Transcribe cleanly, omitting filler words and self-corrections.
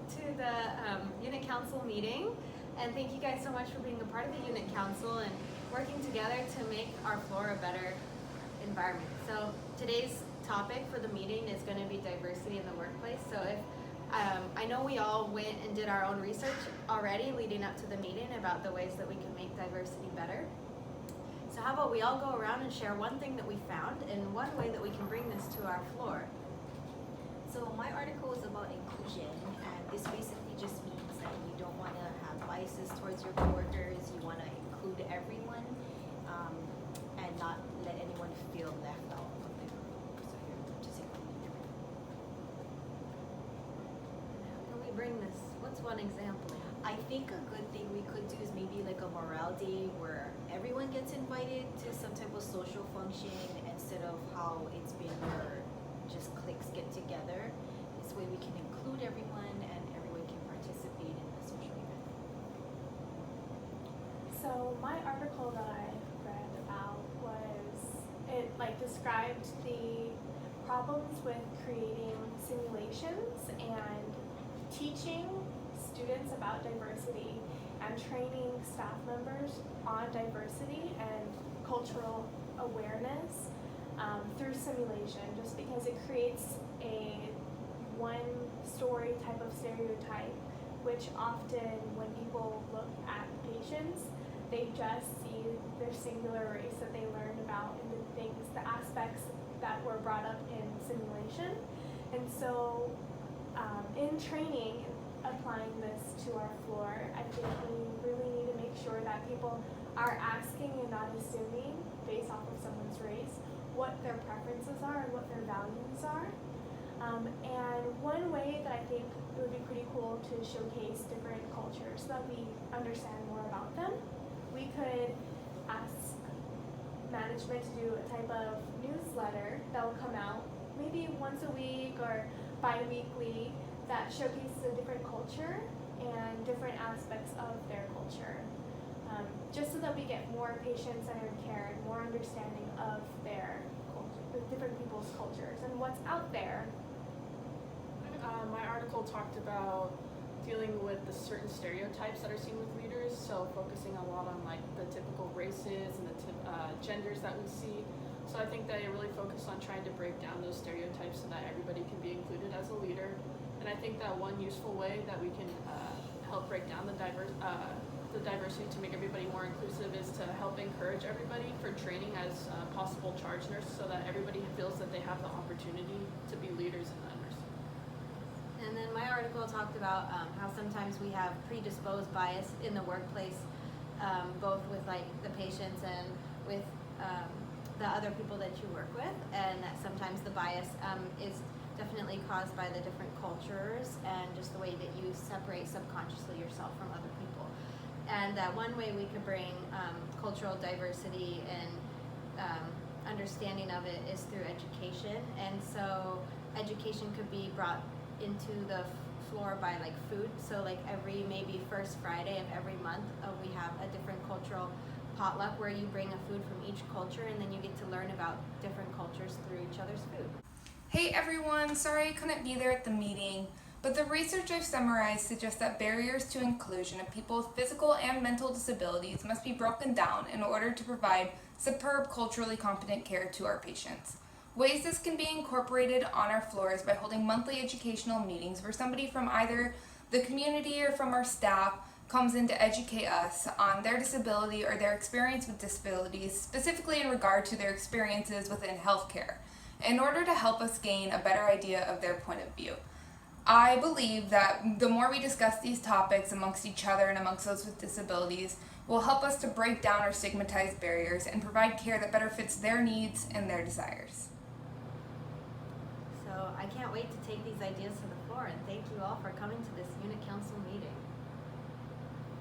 to the Unit Council meeting, and thank you guys so much for being a part of the Unit Council and working together to make our floor a better environment. So today's topic for the meeting is going to be diversity in the workplace. So if I know we all went and did our own research already leading up to the meeting about the ways that we can make diversity better. So how about we all go around and share one thing that we found and one way that we can bring this to our floor. So my article is about inclusion, and this basically just means that you don't want to have biases towards your coworkers. You want to include everyone and not let anyone feel left out of the group. So you're just including everyone. How can we bring this? What's one example? I think a good thing we could do is maybe like a morale day where everyone gets invited to some type of social function instead of how it's been where just cliques get together. This way we can include everyone and everyone can participate in the social event. So my article that I read about it described the problems with creating simulations and teaching students about diversity and training staff members on diversity and cultural awareness through simulation, just because it creates a one story type of stereotype, which often when people look at patients, they just see their singular race that they learned about and the aspects that were brought up in simulation. And so in training, applying this to our floor, I think we really need to make sure that people are asking and not assuming based off of someone's race what their preferences are and what their values are. And one way that I think it would be pretty cool to showcase different cultures so that we understand more about them, we could ask management to do a type of newsletter that will come out maybe once a week or bi-weekly that showcases a different culture and different aspects of their culture, just so that we get more patient-centered care and more understanding of their culture, the different people's cultures and what's out there. My article talked about dealing with the certain stereotypes that are seen with leaders, so focusing a lot on like the typical races and the genders that we see. So I think that it really focused on trying to break down those stereotypes so that everybody can be included as a leader. And I think that one useful way that we can help break down the diversity to make everybody more inclusive is to help encourage everybody for training as possible charge nurses so that everybody feels that they have the opportunity to be leaders in that nurse. And then my article talked about how sometimes we have predisposed bias in the workplace, both with like the patients and with the other people that you work with, and that sometimes the bias is definitely caused by the different cultures and just the way that you separate subconsciously yourself from other people. And that one way we could bring cultural diversity and understanding of it is through education. And so education could be brought into the floor by like food. So like every maybe first Friday of every month we have a different cultural potluck where you bring a food from each culture and then you get to learn about different cultures through each other's food. Hey everyone, sorry I couldn't be there at the meeting, but the research I've summarized suggests that barriers to inclusion of people with physical and mental disabilities must be broken down in order to provide superb culturally competent care to our patients. Ways this can be incorporated on our floors by holding monthly educational meetings where somebody from either the community or from our staff comes in to educate us on their disability or their experience with disabilities, specifically in regard to their experiences within healthcare, in order to help us gain a better idea of their point of view. I believe that the more we discuss these topics amongst each other and amongst those with disabilities will help us to break down our stigmatized barriers and provide care that better fits their needs and their desires. So I can't wait to take these ideas to the floor, and thank you all for coming to this Unit Council meeting.